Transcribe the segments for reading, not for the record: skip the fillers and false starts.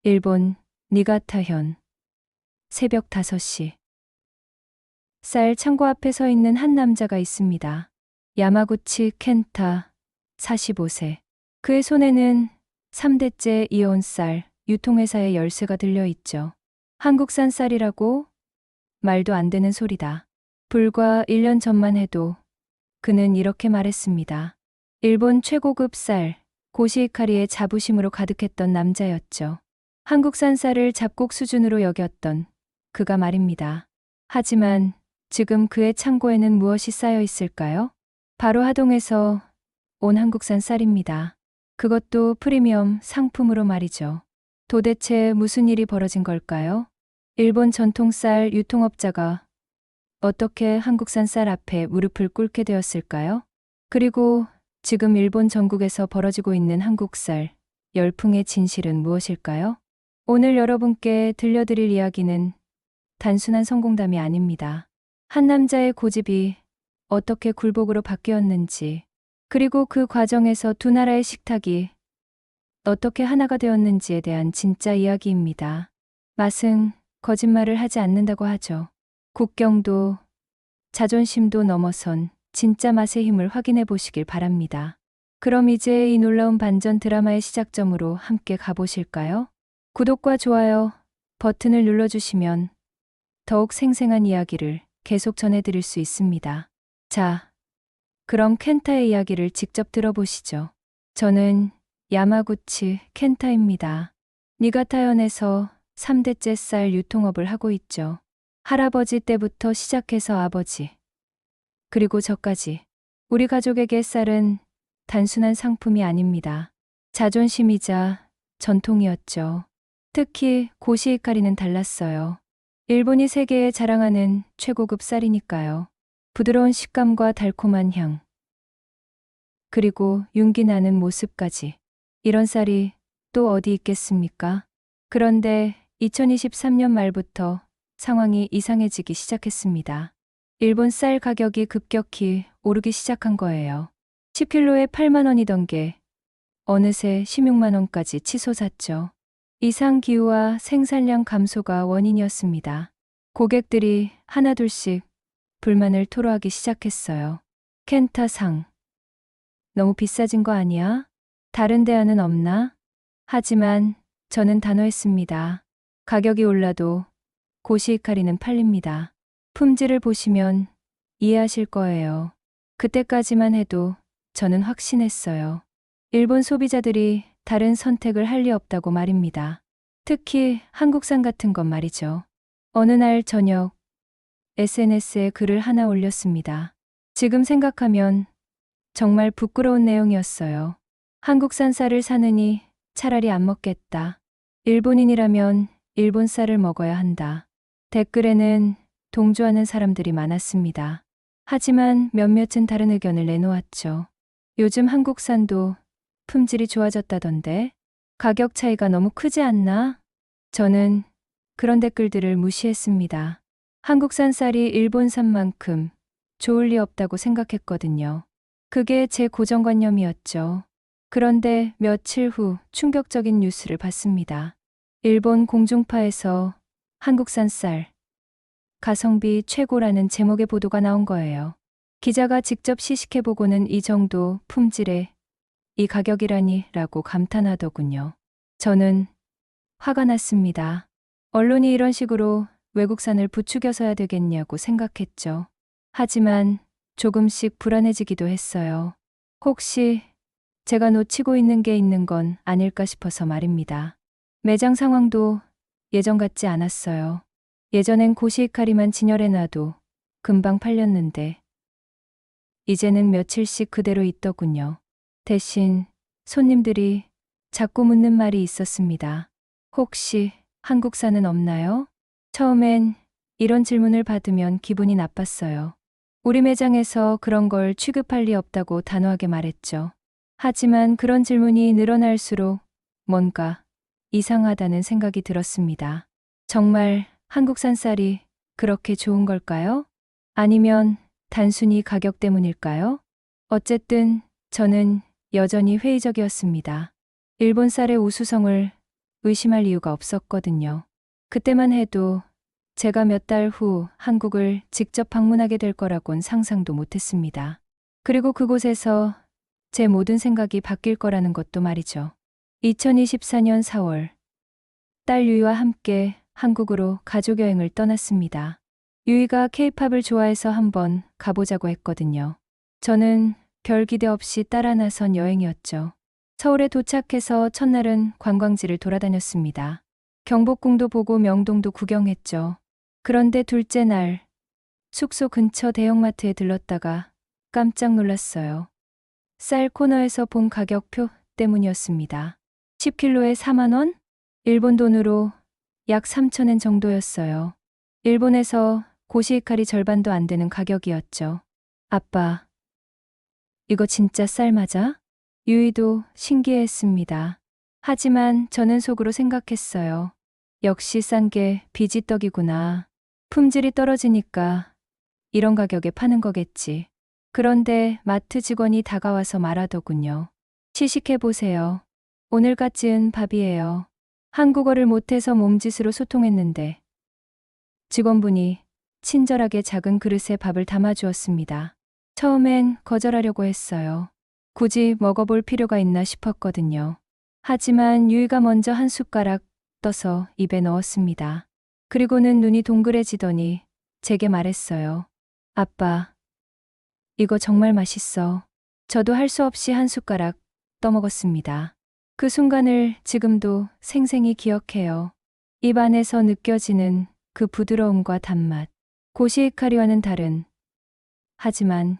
일본 니가타현 새벽 5시. 쌀 창고 앞에 서 있는 한 남자가 있습니다. 야마구치 켄타 45세. 그의 손에는 3대째 이어온 쌀 유통회사의 열쇠가 들려 있죠. 한국산 쌀이라고? 말도 안 되는 소리다. 불과 1년 전만 해도 그는 이렇게 말했습니다. 일본 최고급 쌀 고시히카리의 자부심으로 가득했던 남자였죠. 한국산 쌀을 잡곡 수준으로 여겼던 그가 말입니다. 하지만 지금 그의 창고에는 무엇이 쌓여 있을까요? 바로 하동에서 온 한국산 쌀입니다. 그것도 프리미엄 상품으로 말이죠. 도대체 무슨 일이 벌어진 걸까요? 일본 전통 쌀 유통업자가 어떻게 한국산 쌀 앞에 무릎을 꿇게 되었을까요? 그리고 지금 일본 전국에서 벌어지고 있는 한국쌀 열풍의 진실은 무엇일까요? 오늘 여러분께 들려드릴 이야기는 단순한 성공담이 아닙니다. 한 남자의 고집이 어떻게 굴복으로 바뀌었는지, 그리고 그 과정에서 두 나라의 식탁이 어떻게 하나가 되었는지에 대한 진짜 이야기입니다. 맛은 거짓말을 하지 않는다고 하죠. 국경도 자존심도 넘어선 진짜 맛의 힘을 확인해 보시길 바랍니다. 그럼 이제 이 놀라운 반전 드라마의 시작점으로 함께 가보실까요? 구독과 좋아요 버튼을 눌러주시면 더욱 생생한 이야기를 계속 전해드릴 수 있습니다. 자, 그럼 켄타의 이야기를 직접 들어보시죠. 저는 야마구치 켄타입니다. 니가타현에서 3대째 쌀 유통업을 하고 있죠. 할아버지 때부터 시작해서 아버지, 그리고 저까지. 우리 가족에게 쌀은 단순한 상품이 아닙니다. 자존심이자 전통이었죠. 특히 고시히카리는 달랐어요. 일본이 세계에 자랑하는 최고급 쌀이니까요. 부드러운 식감과 달콤한 향, 그리고 윤기 나는 모습까지. 이런 쌀이 또 어디 있겠습니까? 그런데 2023년 말부터 상황이 이상해지기 시작했습니다. 일본 쌀 가격이 급격히 오르기 시작한 거예요. 10kg에 8만 원이던 게 어느새 16만 원까지 치솟았죠. 이상 기후와 생산량 감소가 원인이었습니다. 고객들이 하나둘씩 불만을 토로하기 시작했어요. 켄타상, 너무 비싸진 거 아니야? 다른 대안은 없나? 하지만 저는 단호했습니다. 가격이 올라도 고시히카리는 팔립니다. 품질을 보시면 이해하실 거예요. 그때까지만 해도 저는 확신했어요. 일본 소비자들이 다른 선택을 할 리 없다고 말입니다. 특히 한국산 같은 것 말이죠. 어느 날 저녁 SNS에 글을 하나 올렸습니다. 지금 생각하면 정말 부끄러운 내용이었어요. 한국산 쌀을 사느니 차라리 안 먹겠다. 일본인이라면 일본 쌀을 먹어야 한다. 댓글에는 동조하는 사람들이 많았습니다. 하지만 몇몇은 다른 의견을 내놓았죠. 요즘 한국산도 품질이 좋아졌다던데 가격 차이가 너무 크지 않나? 저는 그런 댓글들을 무시했습니다. 한국산 쌀이 일본산만큼 좋을 리 없다고 생각했거든요. 그게 제 고정관념이었죠. 그런데 며칠 후 충격적인 뉴스를 봤습니다. 일본 공중파에서 한국산 쌀 가성비 최고라는 제목의 보도가 나온 거예요. 기자가 직접 시식해보고는 이 정도 품질에 이 가격이라니 라고 감탄하더군요. 저는 화가 났습니다. 언론이 이런 식으로 외국산을 부추겨서야 되겠냐고 생각했죠. 하지만 조금씩 불안해지기도 했어요. 혹시 제가 놓치고 있는 게 있는 건 아닐까 싶어서 말입니다. 매장 상황도 예전 같지 않았어요. 예전엔 고시히카리만 진열해놔도 금방 팔렸는데 이제는 며칠씩 그대로 있더군요. 대신 손님들이 자꾸 묻는 말이 있었습니다. 혹시 한국산은 없나요? 처음엔 이런 질문을 받으면 기분이 나빴어요. 우리 매장에서 그런 걸 취급할 리 없다고 단호하게 말했죠. 하지만 그런 질문이 늘어날수록 뭔가 이상하다는 생각이 들었습니다. 정말 한국산 쌀이 그렇게 좋은 걸까요? 아니면 단순히 가격 때문일까요? 어쨌든 저는 여전히 회의적이었습니다. 일본 쌀의 우수성을 의심할 이유가 없었거든요. 그때만 해도 제가 몇 달 후 한국을 직접 방문하게 될 거라곤 상상도 못했습니다. 그리고 그곳에서 제 모든 생각이 바뀔 거라는 것도 말이죠. 2024년 4월, 딸 유이와 함께 한국으로 가족여행을 떠났습니다. 유이가 케이팝을 좋아해서 한번 가보자고 했거든요. 저는 별 기대 없이 따라 나선 여행이었죠. 서울에 도착해서 첫날은 관광지를 돌아다녔습니다. 경복궁도 보고 명동도 구경했죠. 그런데 둘째 날, 숙소 근처 대형마트에 들렀다가 깜짝 놀랐어요. 쌀 코너에서 본 가격표 때문이었습니다. 10kg에 4만 원? 일본 돈으로 약 3,000엔 정도였어요. 일본에서 고시이카리 절반도 안 되는 가격이었죠. 아빠, 이거 진짜 쌀 맞아? 유이도 신기해했습니다. 하지만 저는 속으로 생각했어요. 역시 싼 게 비지떡이구나. 품질이 떨어지니까 이런 가격에 파는 거겠지. 그런데 마트 직원이 다가와서 말하더군요. 시식해보세요. 오늘갓 지은 밥이에요. 한국어를 못해서 몸짓으로 소통했는데 직원분이 친절하게 작은 그릇에 밥을 담아주었습니다. 처음엔 거절하려고 했어요. 굳이 먹어볼 필요가 있나 싶었거든요. 하지만 유이가 먼저 한 숟가락 떠서 입에 넣었습니다. 그리고는 눈이 동그래지더니 제게 말했어요. 아빠, 이거 정말 맛있어. 저도 할 수 없이 한 숟가락 떠먹었습니다. 그 순간을 지금도 생생히 기억해요. 입 안에서 느껴지는 그 부드러움과 단맛. 고시이카리와는 다른, 하지만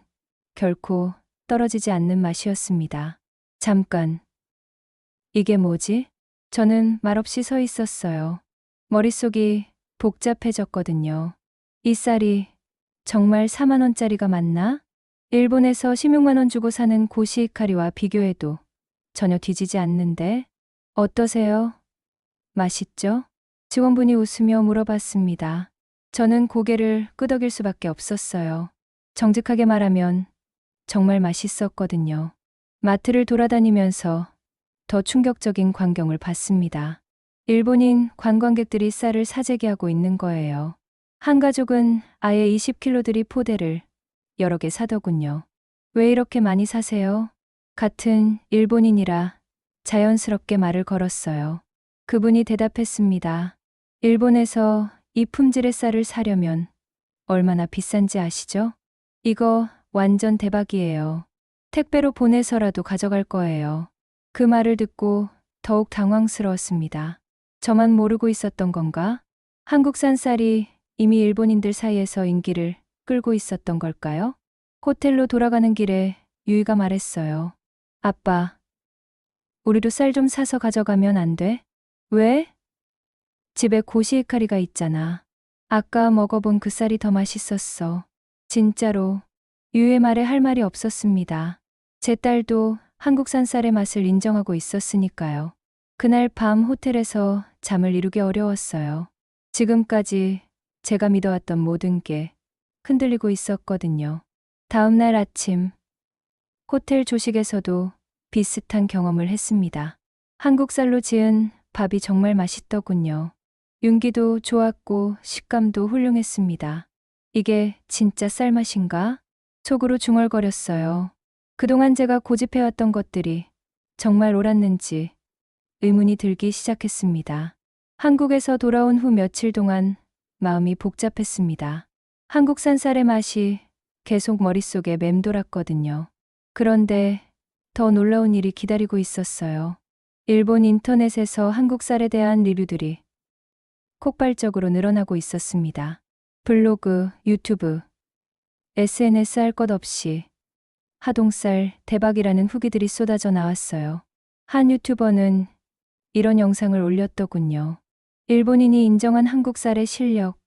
결코 떨어지지 않는 맛이었습니다. 잠깐, 이게 뭐지? 저는 말없이 서 있었어요. 머릿속이 복잡해졌거든요. 이 쌀이 정말 4만 원짜리가 맞나? 일본에서 16만 원 주고 사는 고시이카리와 비교해도 전혀 뒤지지 않는데? 어떠세요? 맛있죠? 직원분이 웃으며 물어봤습니다. 저는 고개를 끄덕일 수밖에 없었어요. 정직하게 말하면 정말 맛있었거든요. 마트를 돌아다니면서 더 충격적인 광경을 봤습니다. 일본인 관광객들이 쌀을 사재기하고 있는 거예요. 한 가족은 아예 20kg들이 포대를 여러 개 사더군요. 왜 이렇게 많이 사세요? 같은 일본인이라 자연스럽게 말을 걸었어요. 그분이 대답했습니다. 일본에서 이 품질의 쌀을 사려면 얼마나 비싼지 아시죠? 이거 완전 대박이에요. 택배로 보내서라도 가져갈 거예요. 그 말을 듣고 더욱 당황스러웠습니다. 저만 모르고 있었던 건가? 한국산 쌀이 이미 일본인들 사이에서 인기를 끌고 있었던 걸까요? 호텔로 돌아가는 길에 유이가 말했어요. 아빠, 우리도 쌀 좀 사서 가져가면 안 돼? 왜? 집에 고시이카리가 있잖아. 아까 먹어본 그 쌀이 더 맛있었어. 진짜로. 유이의 말에 할 말이 없었습니다. 제 딸도 한국산 쌀의 맛을 인정하고 있었으니까요. 그날 밤 호텔에서 잠을 이루기 어려웠어요. 지금까지 제가 믿어왔던 모든 게 흔들리고 있었거든요. 다음 날 아침, 호텔 조식에서도 비슷한 경험을 했습니다. 한국 쌀로 지은 밥이 정말 맛있더군요. 윤기도 좋았고 식감도 훌륭했습니다. 이게 진짜 쌀맛인가? 속으로 중얼거렸어요. 그동안 제가 고집해왔던 것들이 정말 옳았는지 의문이 들기 시작했습니다. 한국에서 돌아온 후 며칠 동안 마음이 복잡했습니다. 한국산 쌀의 맛이 계속 머릿속에 맴돌았거든요. 그런데 더 놀라운 일이 기다리고 있었어요. 일본 인터넷에서 한국 쌀에 대한 리뷰들이 폭발적으로 늘어나고 있었습니다. 블로그, 유튜브, SNS 할 것 없이 하동쌀 대박이라는 후기들이 쏟아져 나왔어요. 한 유튜버는 이런 영상을 올렸더군요. 일본인이 인정한 한국 쌀의 실력.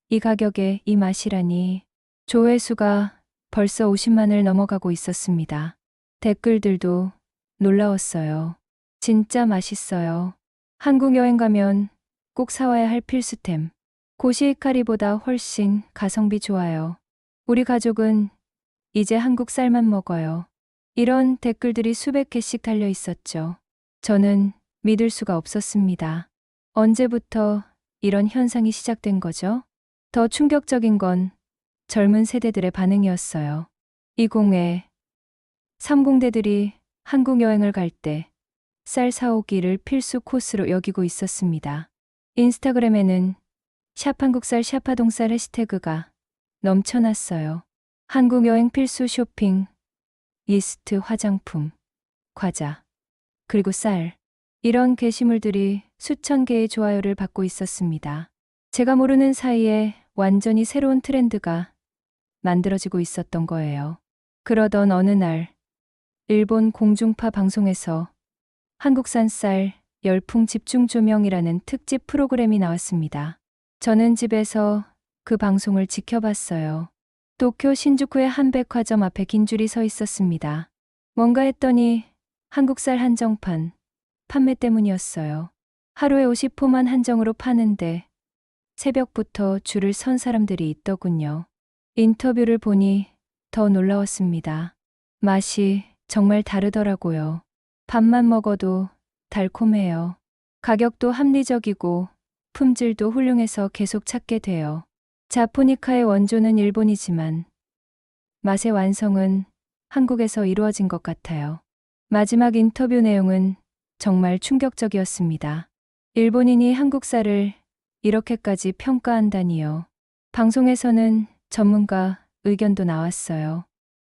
이 가격에 이 맛이라니. 조회수가 벌써 50만을 넘어가고 있었습니다. 댓글들도 놀라웠어요. 진짜 맛있어요. 한국 여행 가면 꼭 사와야 할 필수템. 고시이카리보다 훨씬 가성비 좋아요. 우리 가족은 이제 한국 쌀만 먹어요. 이런 댓글들이 수백 개씩 달려 있었죠. 저는 믿을 수가 없었습니다. 언제부터 이런 현상이 시작된 거죠? 더 충격적인 건 젊은 세대들의 반응이었어요. 20에 30대들이 한국 여행을 갈 때 쌀 사오기를 필수 코스로 여기고 있었습니다. 인스타그램에는 샵 한국쌀 샵 하동쌀 해시태그가 넘쳐났어요. 한국 여행 필수 쇼핑, 리스트 화장품, 과자, 그리고 쌀. 이런 게시물들이 수천 개의 좋아요를 받고 있었습니다. 제가 모르는 사이에 완전히 새로운 트렌드가 만들어지고 있었던 거예요. 그러던 어느 날, 일본 공중파 방송에서 한국산 쌀 열풍 집중 조명이라는 특집 프로그램이 나왔습니다. 저는 집에서 그 방송을 지켜봤어요. 도쿄 신주쿠의 한 백화점 앞에 긴 줄이 서 있었습니다. 뭔가 했더니 한국쌀 한정판 판매 때문이었어요. 하루에 50포만 한정으로 파는데 새벽부터 줄을 선 사람들이 있더군요. 인터뷰를 보니 더 놀라웠습니다. 맛이 정말 다르더라고요. 밥만 먹어도 달콤해요. 가격도 합리적이고 품질도 훌륭해서 계속 찾게 돼요. 자포니카의 원조는 일본이지만 맛의 완성은 한국에서 이루어진 것 같아요. 마지막 인터뷰 내용은 정말 충격적이었습니다. 일본인이 한국 쌀을 이렇게까지 평가한다니요. 방송에서는 전문가 의견도 나왔어요.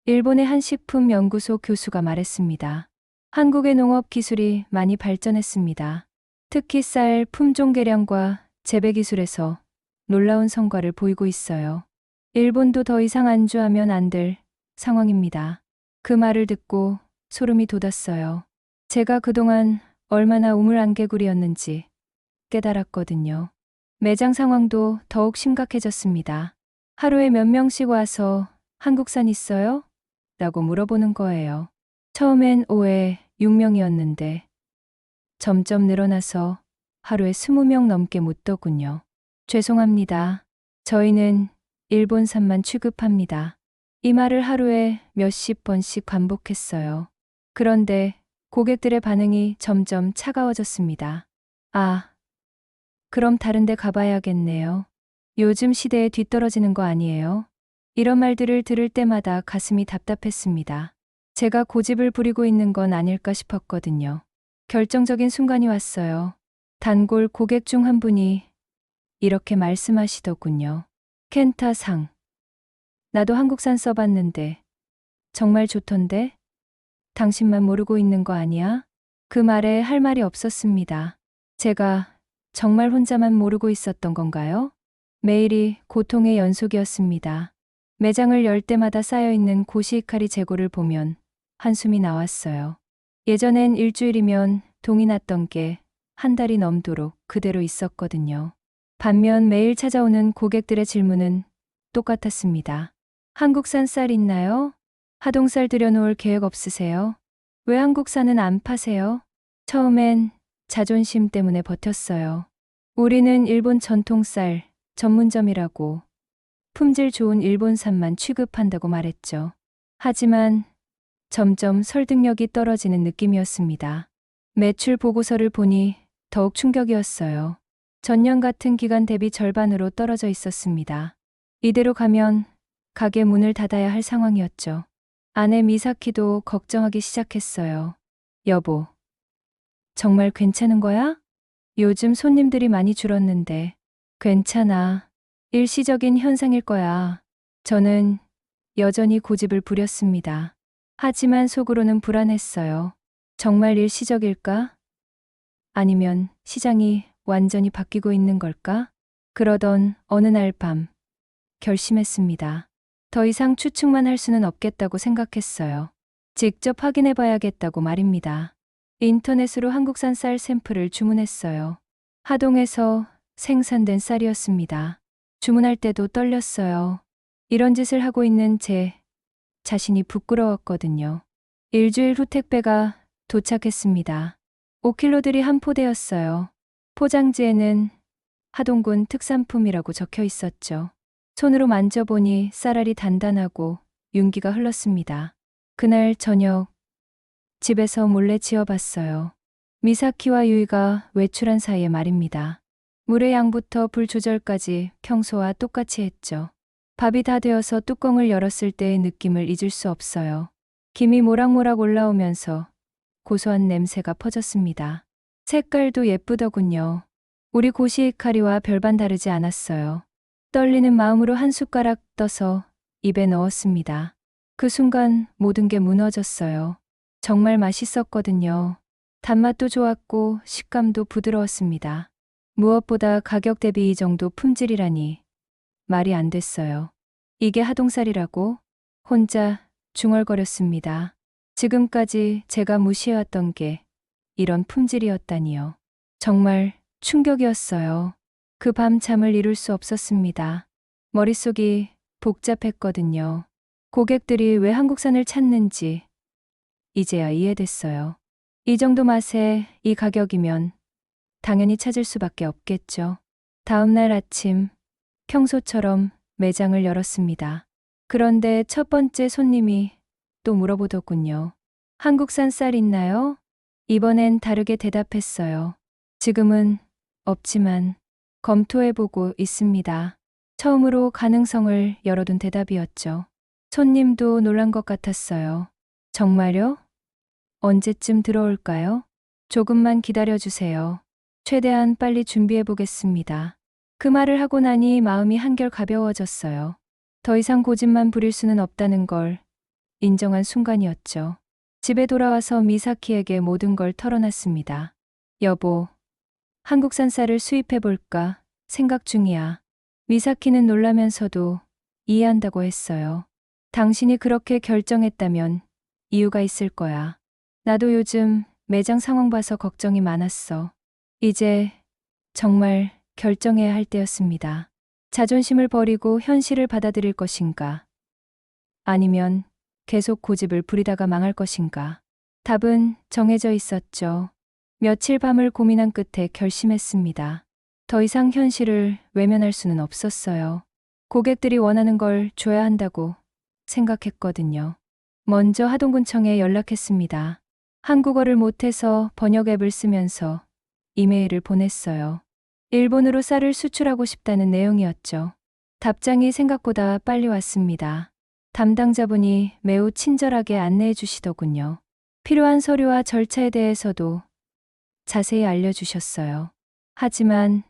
일본의 한 식품연구소 교수가 말했습니다. 한국의 농업 기술이 많이 발전했습니다. 특히 쌀 품종 개량과 재배 기술에서 놀라운 성과를 보이고 있어요. 일본도 더 이상 안주하면 안 될 상황입니다. 그 말을 듣고 소름이 돋았어요. 제가 그동안 얼마나 우물안개구리였는지 깨달았거든요. 매장 상황도 더욱 심각해졌습니다. 하루에 몇 명씩 와서 한국산 있어요? 라고 물어보는 거예요. 처음엔 5에 6명이었는데 점점 늘어나서 하루에 20명 넘게 묻더군요. 죄송합니다. 저희는 일본산만 취급합니다. 이 말을 하루에 몇십 번씩 반복했어요. 그런데 고객들의 반응이 점점 차가워졌습니다. 아, 그럼 다른 데 가봐야겠네요. 요즘 시대에 뒤떨어지는 거 아니에요? 이런 말들을 들을 때마다 가슴이 답답했습니다. 제가 고집을 부리고 있는 건 아닐까 싶었거든요. 결정적인 순간이 왔어요. 단골 고객 중 한 분이 이렇게 말씀하시더군요. 켄타상. 나도 한국산 써봤는데 정말 좋던데? 당신만 모르고 있는 거 아니야? 그 말에 할 말이 없었습니다. 제가 정말 혼자만 모르고 있었던 건가요? 매일이 고통의 연속이었습니다. 매장을 열 때마다 쌓여있는 고시이카리 재고를 보면 한숨이 나왔어요. 예전엔 일주일이면 동이 났던 게 한 달이 넘도록 그대로 있었거든요. 반면 매일 찾아오는 고객들의 질문은 똑같았습니다. 한국산 쌀 있나요? 하동쌀 들여놓을 계획 없으세요? 왜 한국산은 안 파세요? 처음엔 자존심 때문에 버텼어요. 우리는 일본 전통쌀 전문점이라고 품질 좋은 일본산만 취급한다고 말했죠. 하지만 점점 설득력이 떨어지는 느낌이었습니다. 매출 보고서를 보니 더욱 충격이었어요. 전년 같은 기간 대비 절반으로 떨어져 있었습니다. 이대로 가면 가게 문을 닫아야 할 상황이었죠. 아내 미사키도 걱정하기 시작했어요. 여보, 정말 괜찮은 거야? 요즘 손님들이 많이 줄었는데. 괜찮아. 일시적인 현상일 거야. 저는 여전히 고집을 부렸습니다. 하지만 속으로는 불안했어요. 정말 일시적일까? 아니면 시장이 완전히 바뀌고 있는 걸까? 그러던 어느 날 밤, 결심했습니다. 더 이상 추측만 할 수는 없겠다고 생각했어요. 직접 확인해 봐야겠다고 말입니다. 인터넷으로 한국산 쌀 샘플을 주문했어요. 하동에서 생산된 쌀이었습니다. 주문할 때도 떨렸어요. 이런 짓을 하고 있는 제 자신이 부끄러웠거든요. 일주일 후 택배가 도착했습니다. 5kg들이 한 포대였어요. 포장지에는 하동군 특산품이라고 적혀 있었죠. 손으로 만져보니 쌀알이 단단하고 윤기가 흘렀습니다. 그날 저녁 집에서 몰래 지어봤어요. 미사키와 유이가 외출한 사이에 말입니다. 물의 양부터 불 조절까지 평소와 똑같이 했죠. 밥이 다 되어서 뚜껑을 열었을 때의 느낌을 잊을 수 없어요. 김이 모락모락 올라오면서 고소한 냄새가 퍼졌습니다. 색깔도 예쁘더군요. 우리 고시히카리와 별반 다르지 않았어요. 떨리는 마음으로 한 숟가락 떠서 입에 넣었습니다. 그 순간 모든 게 무너졌어요. 정말 맛있었거든요. 단맛도 좋았고 식감도 부드러웠습니다. 무엇보다 가격 대비 이 정도 품질이라니 말이 안 됐어요. 이게 하동살이라고? 혼자 중얼거렸습니다. 지금까지 제가 무시해왔던 게 이런 품질이었다니요. 정말 충격이었어요. 그 밤 잠을 이룰 수 없었습니다. 머릿속이 복잡했거든요. 고객들이 왜 한국산을 찾는지 이제야 이해됐어요. 이 정도 맛에 이 가격이면 당연히 찾을 수밖에 없겠죠. 다음 날 아침 평소처럼 매장을 열었습니다. 그런데 첫 번째 손님이 또 물어보더군요. 한국산 쌀 있나요? 이번엔 다르게 대답했어요. 지금은 없지만 검토해보고 있습니다. 처음으로 가능성을 열어둔 대답이었죠. 손님도 놀란 것 같았어요. 정말요? 언제쯤 들어올까요? 조금만 기다려주세요. 최대한 빨리 준비해보겠습니다. 그 말을 하고 나니 마음이 한결 가벼워졌어요. 더 이상 고집만 부릴 수는 없다는 걸 인정한 순간이었죠. 집에 돌아와서 미사키에게 모든 걸 털어놨습니다. 여보, 한국산 쌀을 수입해볼까 생각 중이야. 미사키는 놀라면서도 이해한다고 했어요. 당신이 그렇게 결정했다면 이유가 있을 거야. 나도 요즘 매장 상황 봐서 걱정이 많았어. 이제 정말 결정해야 할 때였습니다. 자존심을 버리고 현실을 받아들일 것인가? 아니면 계속 고집을 부리다가 망할 것인가? 답은 정해져 있었죠. 며칠 밤을 고민한 끝에 결심했습니다. 더 이상 현실을 외면할 수는 없었어요. 고객들이 원하는 걸 줘야 한다고 생각했거든요. 먼저 하동군청에 연락했습니다. 한국어를 못해서 번역 앱을 쓰면서 이메일을 보냈어요. 일본으로 쌀을 수출하고 싶다는 내용이었죠. 답장이 생각보다 빨리 왔습니다. 담당자분이 매우 친절하게 안내해 주시더군요. 필요한 서류와 절차에 대해서도 자세히 알려주셨어요. 하지만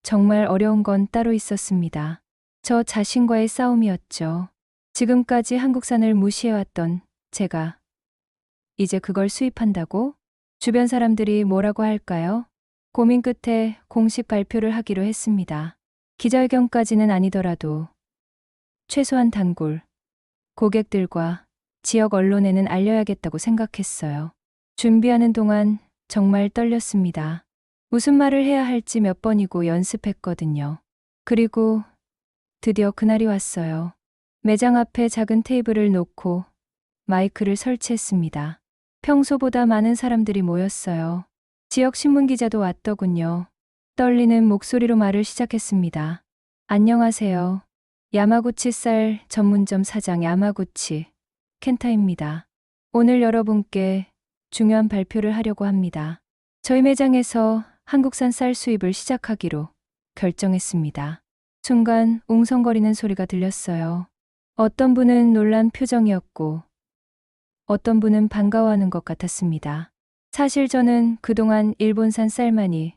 정말 어려운 건 따로 있었습니다. 저 자신과의 싸움이었죠. 지금까지 한국산을 무시해왔던 제가 이제 그걸 수입한다고? 주변 사람들이 뭐라고 할까요? 고민 끝에 공식 발표를 하기로 했습니다. 기자회견까지는 아니더라도 최소한 단골, 고객들과 지역 언론에는 알려야겠다고 생각했어요. 준비하는 동안 정말 떨렸습니다. 무슨 말을 해야 할지 몇 번이고 연습했거든요. 그리고 드디어 그날이 왔어요. 매장 앞에 작은 테이블을 놓고 마이크를 설치했습니다. 평소보다 많은 사람들이 모였어요. 지역 신문 기자도 왔더군요. 떨리는 목소리로 말을 시작했습니다. 안녕하세요. 야마구치 쌀 전문점 사장 야마구치 켄타입니다. 오늘 여러분께 중요한 발표를 하려고 합니다. 저희 매장에서 한국산 쌀 수입을 시작하기로 결정했습니다. 순간 웅성거리는 소리가 들렸어요. 어떤 분은 놀란 표정이었고 어떤 분은 반가워하는 것 같았습니다. 사실 저는 그동안 일본산 쌀만이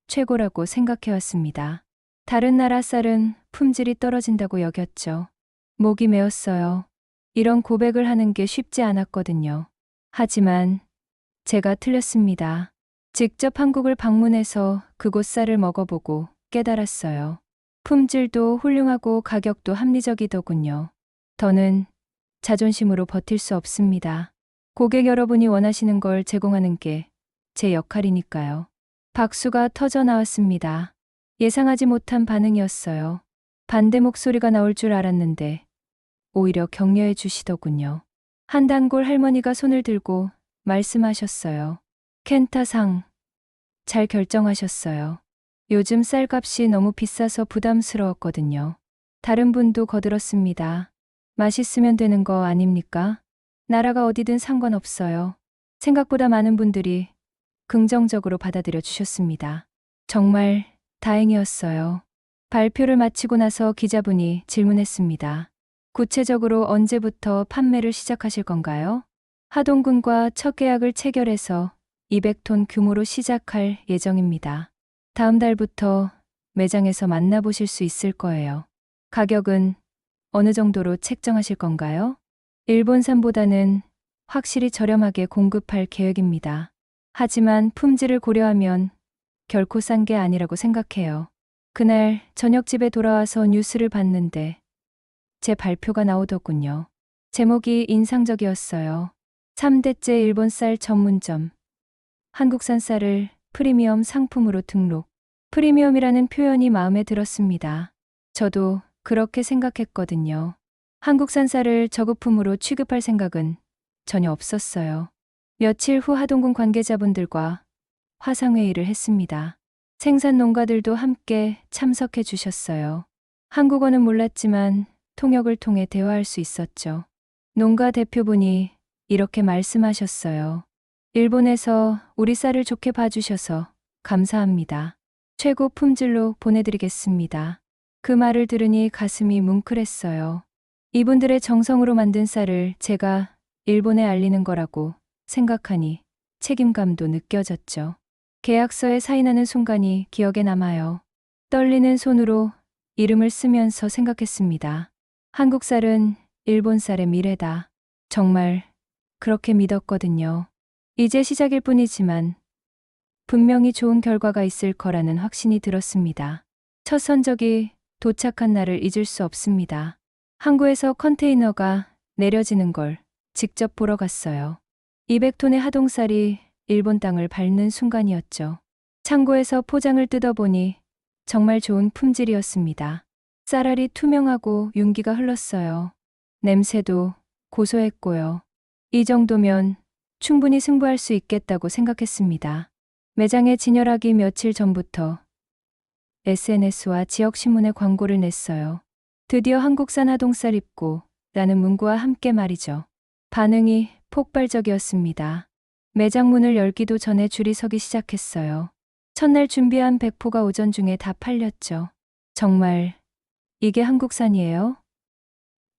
최고라고 생각해왔습니다. 다른 나라 쌀은 품질이 떨어진다고 여겼죠. 목이 메었어요. 이런 고백을 하는 게 쉽지 않았거든요. 하지만 제가 틀렸습니다. 직접 한국을 방문해서 그곳 쌀을 먹어보고 깨달았어요. 품질도 훌륭하고 가격도 합리적이더군요. 더는 자존심으로 버틸 수 없습니다. 고객 여러분이 원하시는 걸 제공하는 게 제 역할이니까요. 박수가 터져 나왔습니다. 예상하지 못한 반응이었어요. 반대 목소리가 나올 줄 알았는데 오히려 격려해 주시더군요. 한 단골 할머니가 손을 들고 말씀하셨어요. 켄타상, 잘 결정하셨어요. 요즘 쌀값이 너무 비싸서 부담스러웠거든요. 다른 분도 거들었습니다. 맛있으면 되는 거 아닙니까? 나라가 어디든 상관없어요. 생각보다 많은 분들이 긍정적으로 받아들여 주셨습니다. 정말 다행이었어요. 발표를 마치고 나서 기자분이 질문했습니다. 구체적으로 언제부터 판매를 시작하실 건가요? 하동군과 첫 계약을 체결해서 200톤 규모로 시작할 예정입니다. 다음 달부터 매장에서 만나보실 수 있을 거예요. 가격은 어느 정도로 책정하실 건가요? 일본산보다는 확실히 저렴하게 공급할 계획입니다. 하지만 품질을 고려하면 결코 싼 게 아니라고 생각해요. 그날 저녁 집에 돌아와서 뉴스를 봤는데 제 발표가 나오더군요. 제목이 인상적이었어요. 3대째 일본 쌀 전문점. 한국산 쌀을 프리미엄 상품으로 등록. 프리미엄이라는 표현이 마음에 들었습니다. 저도 그렇게 생각했거든요. 한국산 쌀을 저급품으로 취급할 생각은 전혀 없었어요. 며칠 후 하동군 관계자분들과 화상회의를 했습니다. 생산 농가들도 함께 참석해 주셨어요. 한국어는 몰랐지만 통역을 통해 대화할 수 있었죠. 농가 대표분이 이렇게 말씀하셨어요. 일본에서 우리 쌀을 좋게 봐주셔서 감사합니다. 최고 품질로 보내드리겠습니다. 그 말을 들으니 가슴이 뭉클했어요. 이분들의 정성으로 만든 쌀을 제가 일본에 알리는 거라고 생각하니 책임감도 느껴졌죠. 계약서에 사인하는 순간이 기억에 남아요. 떨리는 손으로 이름을 쓰면서 생각했습니다. 한국 쌀은 일본 쌀의 미래다. 정말 그렇게 믿었거든요. 이제 시작일 뿐이지만 분명히 좋은 결과가 있을 거라는 확신이 들었습니다. 첫 선적이 도착한 날을 잊을 수 없습니다. 항구에서 컨테이너가 내려지는 걸 직접 보러 갔어요. 200톤의 하동쌀이 일본 땅을 밟는 순간이었죠. 창고에서 포장을 뜯어보니 정말 좋은 품질이었습니다. 쌀알이 투명하고 윤기가 흘렀어요. 냄새도 고소했고요. 이 정도면 충분히 승부할 수 있겠다고 생각했습니다. 매장에 진열하기 며칠 전부터 SNS와 지역신문에 광고를 냈어요. 드디어 한국산 하동쌀 입고 라는 문구와 함께 말이죠. 반응이 폭발적이었습니다. 매장 문을 열기도 전에 줄이 서기 시작했어요. 첫날 준비한 100포가 오전 중에 다 팔렸죠. 정말 이게 한국산이에요?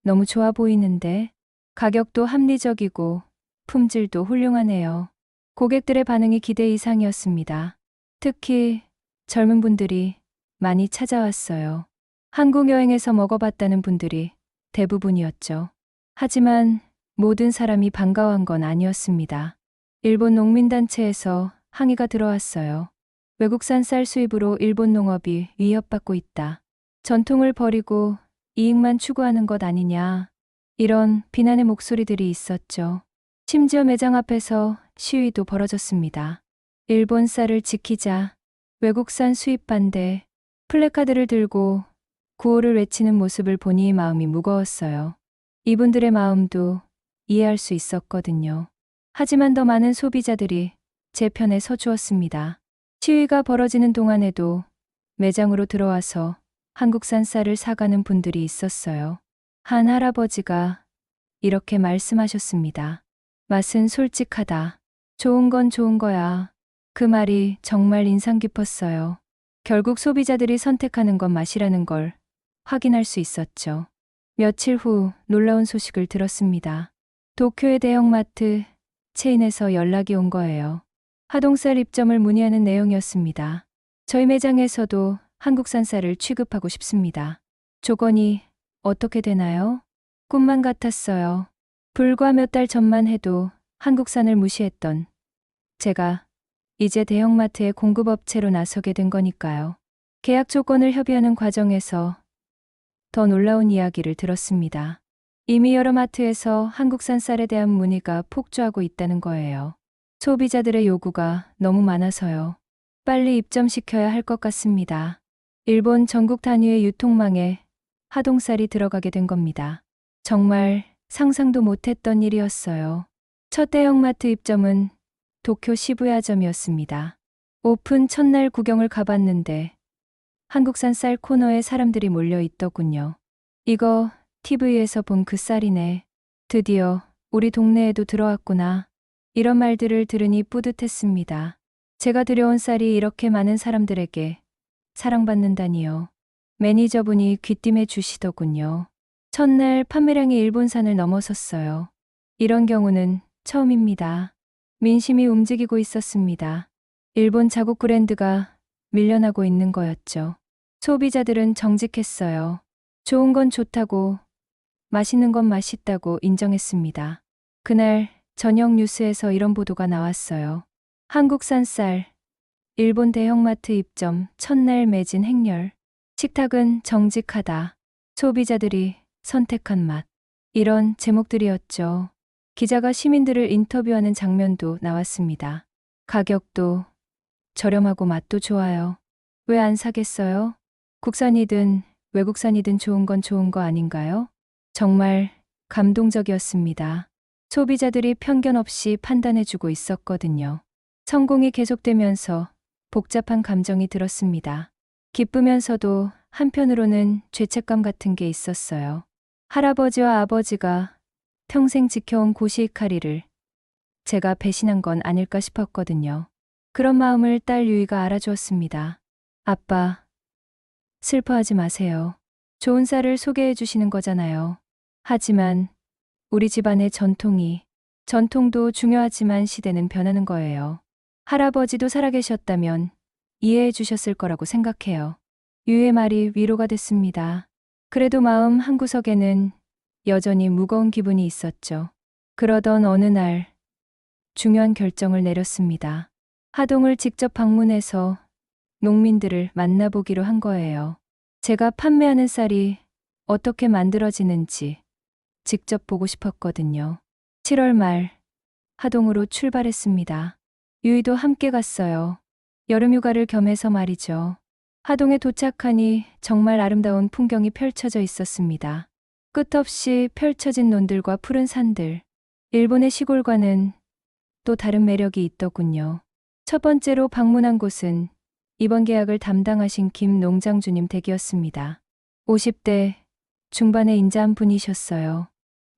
너무 좋아 보이는데 가격도 합리적이고 품질도 훌륭하네요. 고객들의 반응이 기대 이상이었습니다. 특히 젊은 분들이 많이 찾아왔어요. 한국 여행에서 먹어봤다는 분들이 대부분이었죠. 하지만 모든 사람이 반가워한 건 아니었습니다. 일본 농민단체에서 항의가 들어왔어요. 외국산 쌀 수입으로 일본 농업이 위협받고 있다. 전통을 버리고 이익만 추구하는 것 아니냐. 이런 비난의 목소리들이 있었죠. 심지어 매장 앞에서 시위도 벌어졌습니다. 일본 쌀을 지키자, 외국산 수입 반대, 플래카드를 들고 구호를 외치는 모습을 보니 마음이 무거웠어요. 이분들의 마음도 이해할 수 있었거든요. 하지만 더 많은 소비자들이 제 편에 서주었습니다. 시위가 벌어지는 동안에도 매장으로 들어와서 한국산 쌀을 사가는 분들이 있었어요. 한 할아버지가 이렇게 말씀하셨습니다. 맛은 솔직하다. 좋은 건 좋은 거야. 그 말이 정말 인상 깊었어요. 결국 소비자들이 선택하는 건 맛이라는 걸 확인할 수 있었죠. 며칠 후 놀라운 소식을 들었습니다. 도쿄의 대형마트 체인에서 연락이 온 거예요. 하동쌀 입점을 문의하는 내용이었습니다. 저희 매장에서도 한국산 쌀을 취급하고 싶습니다. 조건이 어떻게 되나요? 꿈만 같았어요. 불과 몇 달 전만 해도 한국산을 무시했던 제가 이제 대형마트의 공급업체로 나서게 된 거니까요. 계약 조건을 협의하는 과정에서 더 놀라운 이야기를 들었습니다. 이미 여러 마트에서 한국산 쌀에 대한 문의가 폭주하고 있다는 거예요. 소비자들의 요구가 너무 많아서요. 빨리 입점시켜야 할 것 같습니다. 일본 전국 단위의 유통망에 하동쌀이 들어가게 된 겁니다. 정말 상상도 못했던 일이었어요. 첫 대형마트 입점은 도쿄 시부야점이었습니다. 오픈 첫날 구경을 가봤는데 한국산 쌀 코너에 사람들이 몰려 있더군요. 이거 TV에서 본 그 쌀이네. 드디어 우리 동네에도 들어왔구나. 이런 말들을 들으니 뿌듯했습니다. 제가 들여온 쌀이 이렇게 많은 사람들에게 사랑받는다니요. 매니저분이 귀띔해 주시더군요. 첫날 판매량이 일본산을 넘어섰어요. 이런 경우는 처음입니다. 민심이 움직이고 있었습니다. 일본 자국 브랜드가 밀려나고 있는 거였죠. 소비자들은 정직했어요. 좋은 건 좋다고, 맛있는 건 맛있다고 인정했습니다. 그날 저녁 뉴스에서 이런 보도가 나왔어요. 한국산 쌀, 일본 대형마트 입점 첫날 매진 행렬. 식탁은 정직하다. 소비자들이 선택한 맛. 이런 제목들이었죠. 기자가 시민들을 인터뷰하는 장면도 나왔습니다. 가격도 저렴하고 맛도 좋아요. 왜 안 사겠어요? 국산이든 외국산이든 좋은 건 좋은 거 아닌가요? 정말 감동적이었습니다. 소비자들이 편견 없이 판단해주고 있었거든요. 성공이 계속되면서 복잡한 감정이 들었습니다. 기쁘면서도 한편으로는 죄책감 같은 게 있었어요. 할아버지와 아버지가 평생 지켜온 고시익하리를 제가 배신한 건 아닐까 싶었거든요. 그런 마음을 딸 유이가 알아주었습니다. 아빠, 슬퍼하지 마세요. 좋은 쌀을 소개해 주시는 거잖아요. 하지만 우리 집안의 전통도 중요하지만 시대는 변하는 거예요. 할아버지도 살아계셨다면 이해해 주셨을 거라고 생각해요. 유의 말이 위로가 됐습니다. 그래도 마음 한구석에는 여전히 무거운 기분이 있었죠. 그러던 어느 날 중요한 결정을 내렸습니다. 하동을 직접 방문해서 농민들을 만나보기로 한 거예요. 제가 판매하는 쌀이 어떻게 만들어지는지 직접 보고 싶었거든요. 7월 말 하동으로 출발했습니다. 유이도 함께 갔어요. 여름휴가를 겸해서 말이죠. 하동에 도착하니 정말 아름다운 풍경이 펼쳐져 있었습니다. 끝없이 펼쳐진 논들과 푸른 산들. 일본의 시골과는 또 다른 매력이 있더군요. 첫 번째로 방문한 곳은 이번 계약을 담당하신 김 농장주님 댁이었습니다. 50대 중반의 인자한 분이셨어요.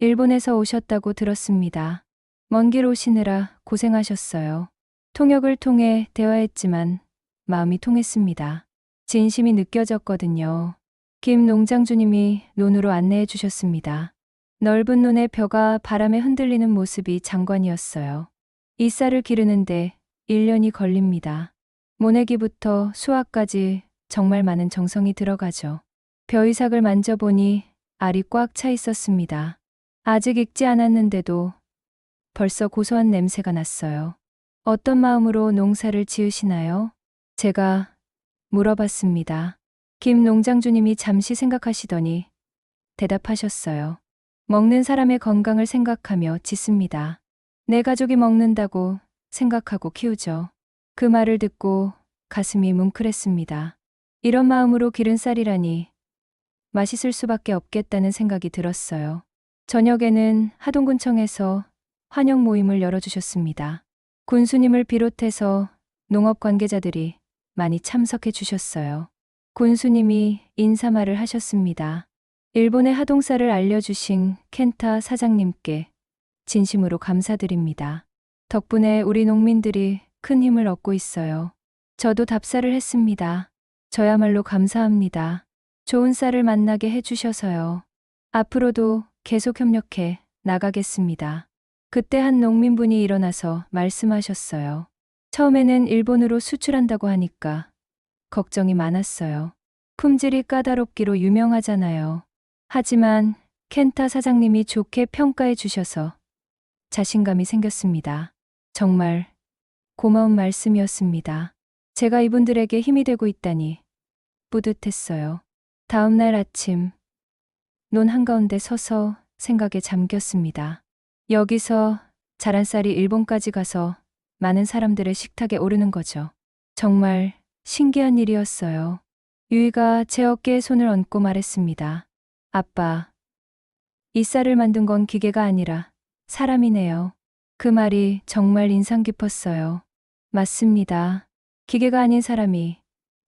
일본에서 오셨다고 들었습니다. 먼 길 오시느라 고생하셨어요. 통역을 통해 대화했지만 마음이 통했습니다. 진심이 느껴졌거든요. 김 농장주님이 논으로 안내해 주셨습니다. 넓은 논의 벼가 바람에 흔들리는 모습이 장관이었어요. 이 쌀을 기르는데 1년이 걸립니다. 모내기부터 수확까지 정말 많은 정성이 들어가죠. 벼이삭을 만져보니 알이 꽉 차 있었습니다. 아직 익지 않았는데도 벌써 고소한 냄새가 났어요. 어떤 마음으로 농사를 지으시나요? 제가 물어봤습니다. 김 농장주님이 잠시 생각하시더니 대답하셨어요. 먹는 사람의 건강을 생각하며 짓습니다. 내 가족이 먹는다고 생각하고 키우죠. 그 말을 듣고 가슴이 뭉클했습니다. 이런 마음으로 기른 쌀이라니 맛있을 수밖에 없겠다는 생각이 들었어요. 저녁에는 하동군청에서 환영 모임을 열어주셨습니다. 군수님을 비롯해서 농업 관계자들이 많이 참석해 주셨어요. 군수님이 인사말을 하셨습니다. 일본의 하동쌀을 알려주신 켄타 사장님께 진심으로 감사드립니다. 덕분에 우리 농민들이 큰 힘을 얻고 있어요. 저도 답사를 했습니다. 저야말로 감사합니다. 좋은 쌀을 만나게 해주셔서요. 앞으로도 계속 협력해 나가겠습니다. 그때 한 농민분이 일어나서 말씀하셨어요. 처음에는 일본으로 수출한다고 하니까 걱정이 많았어요. 품질이 까다롭기로 유명하잖아요. 하지만 켄타 사장님이 좋게 평가해 주셔서 자신감이 생겼습니다. 정말 고마운 말씀이었습니다. 제가 이분들에게 힘이 되고 있다니 뿌듯했어요. 다음 날 아침 논 한가운데 서서 생각에 잠겼습니다. 여기서 자란 쌀이 일본까지 가서 많은 사람들의 식탁에 오르는 거죠. 정말 신기한 일이었어요. 유이가 제 어깨에 손을 얹고 말했습니다. 아빠, 이 쌀을 만든 건 기계가 아니라 사람이네요. 그 말이 정말 인상 깊었어요. 맞습니다. 기계가 아닌 사람이,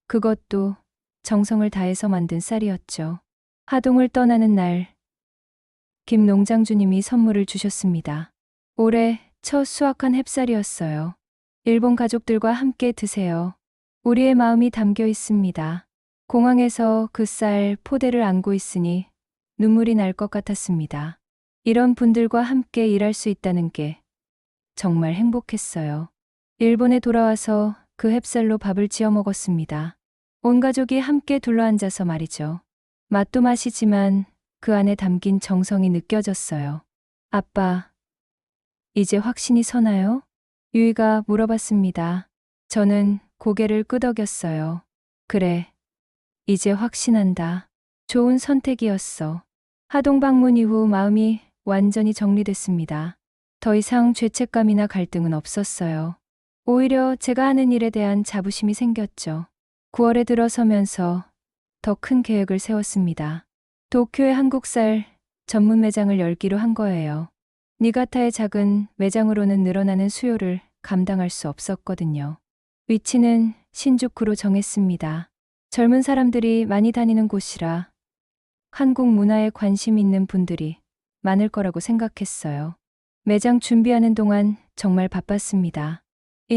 그것도 정성을 다해서 만든 쌀이었죠. 하동을 떠나는 날, 김 농장주님이 선물을 주셨습니다. 올해 첫 수확한 햅쌀이었어요. 일본 가족들과 함께 드세요. 우리의 마음이 담겨 있습니다. 공항에서 그 쌀 포대를 안고 있으니 눈물이 날 것 같았습니다. 이런 분들과 함께 일할 수 있다는 게 정말 행복했어요. 일본에 돌아와서 그 햅쌀로 밥을 지어 먹었습니다. 온 가족이 함께 둘러앉아서 말이죠. 맛도 맛이지만 그 안에 담긴 정성이 느껴졌어요. 아빠, 이제 확신이 서나요? 유이가 물어봤습니다. 저는 고개를 끄덕였어요. 그래, 이제 확신한다. 좋은 선택이었어. 하동 방문 이후 마음이 완전히 정리됐습니다. 더 이상 죄책감이나 갈등은 없었어요. 오히려 제가 하는 일에 대한 자부심이 생겼죠. 9월에 들어서면서 더 큰 계획을 세웠습니다. 도쿄에 한국쌀 전문 매장을 열기로 한 거예요. 니가타의 작은 매장으로는 늘어나는 수요를 감당할 수 없었거든요. 위치는 신주쿠로 정했습니다. 젊은 사람들이 많이 다니는 곳이라 한국 문화에 관심 있는 분들이 많을 거라고 생각했어요. 매장 준비하는 동안 정말 바빴습니다.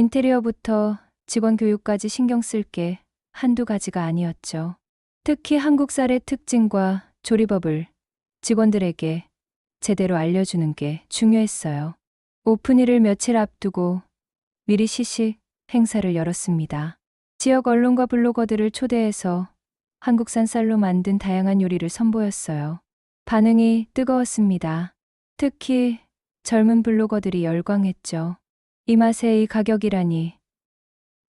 인테리어부터 직원 교육까지 신경 쓸 게 한두 가지가 아니었죠. 특히 한국쌀의 특징과 조리법을 직원들에게 제대로 알려주는 게 중요했어요. 오픈일을 며칠 앞두고 미리 시식 행사를 열었습니다. 지역 언론과 블로거들을 초대해서 한국산 쌀로 만든 다양한 요리를 선보였어요. 반응이 뜨거웠습니다. 특히 젊은 블로거들이 열광했죠. 이 맛에 이 가격이라니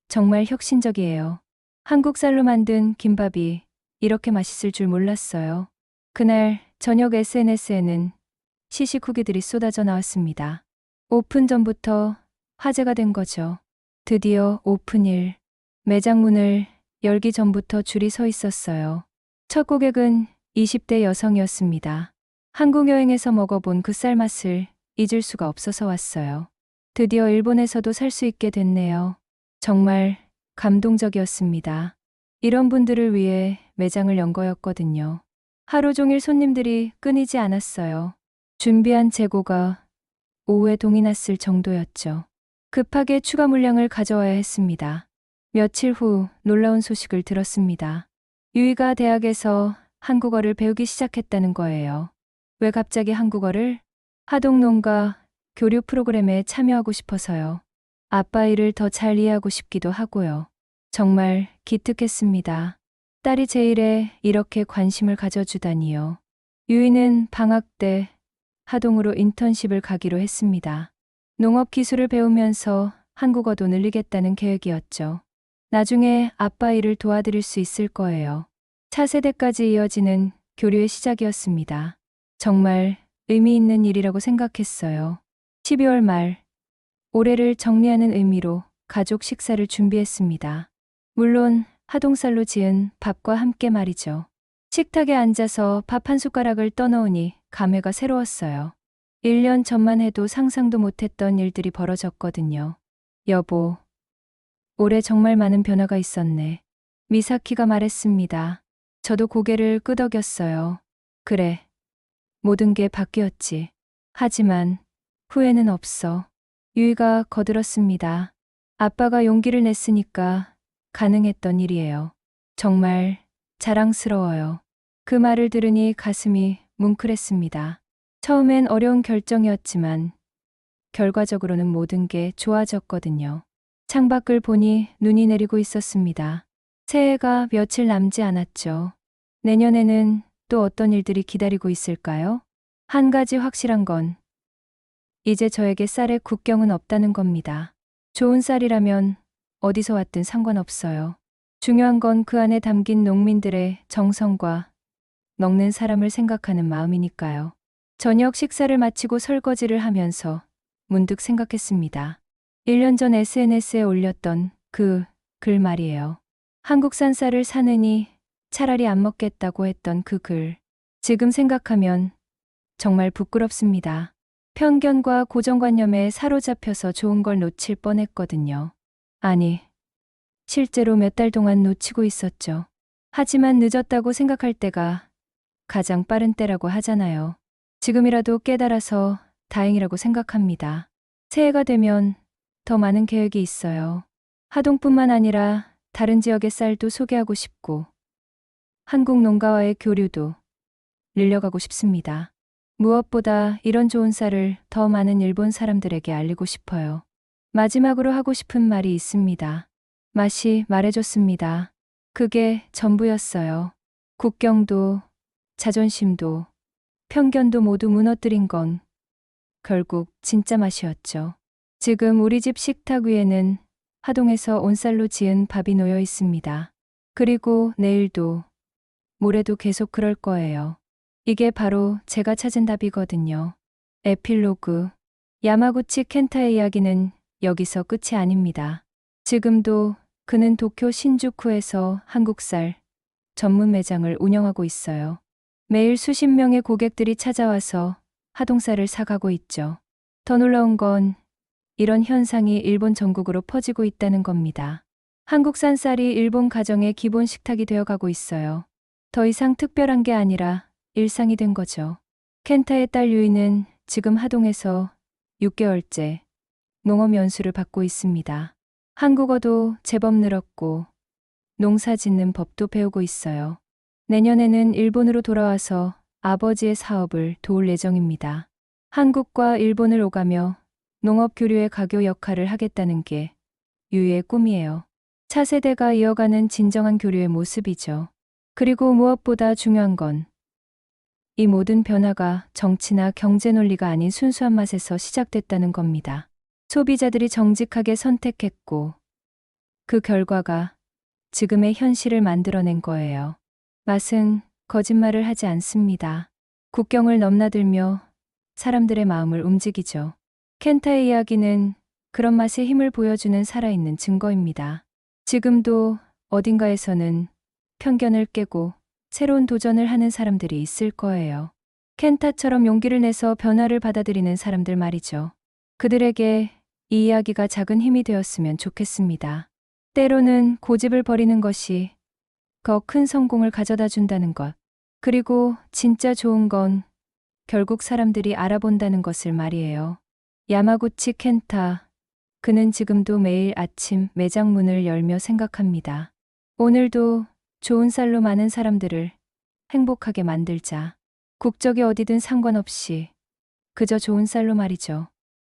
정말 혁신적이에요. 한국쌀로 만든 김밥이 이렇게 맛있을 줄 몰랐어요. 그날 저녁 SNS에는 시식 후기들이 쏟아져 나왔습니다. 오픈 전부터 화제가 된 거죠. 드디어 오픈일. 매장 문을 열기 전부터 줄이 서 있었어요. 첫 고객은 20대 여성이었습니다. 한국 여행에서 먹어본 그 쌀 맛을 잊을 수가 없어서 왔어요. 드디어 일본에서도 살 수 있게 됐네요. 정말 감동적이었습니다. 이런 분들을 위해 매장을 연 거였거든요. 하루 종일 손님들이 끊이지 않았어요. 준비한 재고가 오후에 동이 났을 정도였죠. 급하게 추가 물량을 가져와야 했습니다. 며칠 후 놀라운 소식을 들었습니다. 유이가 대학에서 한국어를 배우기 시작했다는 거예요. 왜 갑자기 한국어를? 하동농가 교류 프로그램에 참여하고 싶어서요. 아빠 일을 더 잘 이해하고 싶기도 하고요. 정말 기특했습니다. 딸이 제 일에 이렇게 관심을 가져주다니요. 유이는 방학 때 하동으로 인턴십을 가기로 했습니다. 농업 기술을 배우면서 한국어도 늘리겠다는 계획이었죠. 나중에 아빠 일을 도와드릴 수 있을 거예요. 차세대까지 이어지는 교류의 시작이었습니다. 정말 의미 있는 일이라고 생각했어요. 12월 말, 올해를 정리하는 의미로 가족 식사를 준비했습니다. 물론 하동쌀로 지은 밥과 함께 말이죠. 식탁에 앉아서 밥 한 숟가락을 떠넣으니 감회가 새로웠어요. 1년 전만 해도 상상도 못했던 일들이 벌어졌거든요. 여보, 올해 정말 많은 변화가 있었네. 미사키가 말했습니다. 저도 고개를 끄덕였어요. 그래, 모든 게 바뀌었지. 하지만 후회는 없어. 유이가 거들었습니다. 아빠가 용기를 냈으니까 가능했던 일이에요. 정말 자랑스러워요. 그 말을 들으니 가슴이 뭉클했습니다. 처음엔 어려운 결정이었지만 결과적으로는 모든 게 좋아졌거든요. 창밖을 보니 눈이 내리고 있었습니다. 새해가 며칠 남지 않았죠. 내년에는 또 어떤 일들이 기다리고 있을까요? 한 가지 확실한 건 이제 저에게 쌀의 국경은 없다는 겁니다. 좋은 쌀이라면 어디서 왔든 상관없어요. 중요한 건 그 안에 담긴 농민들의 정성과 먹는 사람을 생각하는 마음이니까요. 저녁 식사를 마치고 설거지를 하면서 문득 생각했습니다. 1년 전 SNS에 올렸던 그 글 말이에요. 한국산 쌀을 사느니 차라리 안 먹겠다고 했던 그 글. 지금 생각하면 정말 부끄럽습니다. 편견과 고정관념에 사로잡혀서 좋은 걸 놓칠 뻔했거든요. 아니, 실제로 몇 달 동안 놓치고 있었죠. 하지만 늦었다고 생각할 때가 가장 빠른 때라고 하잖아요. 지금이라도 깨달아서 다행이라고 생각합니다. 새해가 되면 더 많은 계획이 있어요. 하동뿐만 아니라 다른 지역의 쌀도 소개하고 싶고, 한국 농가와의 교류도 늘려가고 싶습니다. 무엇보다 이런 좋은 쌀을 더 많은 일본 사람들에게 알리고 싶어요. 마지막으로 하고 싶은 말이 있습니다. 맛이 말해줬습니다. 그게 전부였어요. 국경도, 자존심도, 편견도 모두 무너뜨린 건 결국 진짜 맛이었죠. 지금 우리 집 식탁 위에는 하동에서 온 쌀로 지은 밥이 놓여 있습니다. 그리고 내일도, 모레도 계속 그럴 거예요. 이게 바로 제가 찾은 답이거든요. 에필로그. 야마구치 켄타의 이야기는 여기서 끝이 아닙니다. 지금도 그는 도쿄 신주쿠에서 한국쌀 전문 매장을 운영하고 있어요. 매일 수십 명의 고객들이 찾아와서 하동쌀을 사가고 있죠. 더 놀라운 건 이런 현상이 일본 전국으로 퍼지고 있다는 겁니다. 한국산 쌀이 일본 가정의 기본 식탁이 되어가고 있어요. 더 이상 특별한 게 아니라 일상이 된 거죠. 켄타의 딸 유이는 지금 하동에서 6개월째 농업 연수를 받고 있습니다. 한국어도 제법 늘었고 농사 짓는 법도 배우고 있어요. 내년에는 일본으로 돌아와서 아버지의 사업을 도울 예정입니다. 한국과 일본을 오가며 농업 교류의 가교 역할을 하겠다는 게 유이의 꿈이에요. 차세대가 이어가는 진정한 교류의 모습이죠. 그리고 무엇보다 중요한 건 이 모든 변화가 정치나 경제 논리가 아닌 순수한 맛에서 시작됐다는 겁니다. 소비자들이 정직하게 선택했고 그 결과가 지금의 현실을 만들어낸 거예요. 맛은 거짓말을 하지 않습니다. 국경을 넘나들며 사람들의 마음을 움직이죠. 켄타의 이야기는 그런 맛의 힘을 보여주는 살아있는 증거입니다. 지금도 어딘가에서는 편견을 깨고 새로운 도전을 하는 사람들이 있을 거예요. 켄타처럼 용기를 내서 변화를 받아들이는 사람들 말이죠. 그들에게 이 이야기가 작은 힘이 되었으면 좋겠습니다. 때로는 고집을 버리는 것이 더 큰 성공을 가져다 준다는 것. 그리고 진짜 좋은 건 결국 사람들이 알아본다는 것을 말이에요. 야마구치 켄타. 그는 지금도 매일 아침 매장 문을 열며 생각합니다. 오늘도 좋은 쌀로 많은 사람들을 행복하게 만들자. 국적이 어디든 상관없이 그저 좋은 쌀로 말이죠.